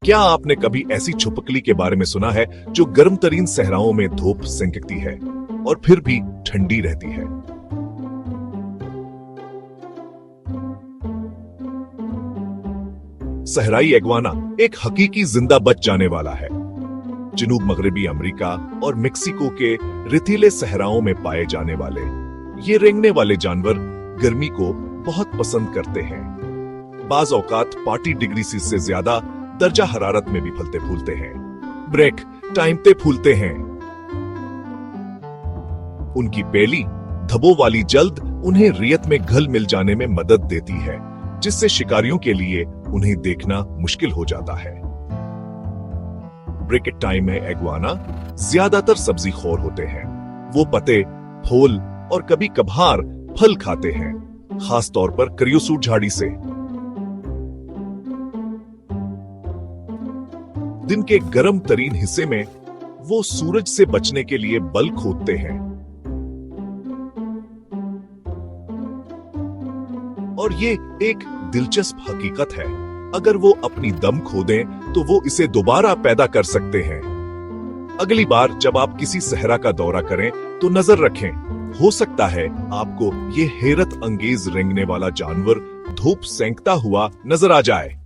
क्या आपने कभी ऐसी छुपकली के बारे में सुना है जो गर्म तरीन सहराओं में धूप सेंकती है और फिर भी ठंडी रहती है? सहराई इग्वाना एक हकीकी जिंदा बच जाने वाला है। जनूब मगरबी अमेरिका और मेक्सिको के रेतीले सहराओं में पाए जाने वाले ये रेंगने वाले जानवर गर्मी को बहुत पसंद करते हैं। बाज औकात 40 डिग्री से ज्यादा दर्जा हरारत में भी फलते फूलते हैं। ब्रेक टाइम पे फूलते हैं। उनकी पेली धब्बों वाली जल्द उन्हें रियत में घुल मिल जाने में मदद देती है, जिससे शिकारियों के लिए उन्हें देखना मुश्किल हो जाता है। ब्रेकेट टाइम में इग्वाना ज्यादातर सब्जी खोर होते हैं। वो पत्ते, फूल और कभी कभार फल खाते हैं, खास तौर पर क्रियोसूट झाड़ी से। दिन के गर्म तरीन हिस्से में वो सूरज से बचने के लिए बल खोदते हैं और ये एक दिलचस्प हकीकत है, अगर वो अपनी दम खो दें तो वो इसे दोबारा पैदा कर सकते हैं। अगली बार जब आप किसी सहरा का दौरा करें तो नजर रखें, हो सकता है आपको ये हैरत अंगेज रेंगने वाला जानवर धूप सेंकता हुआ नजर आ जाए।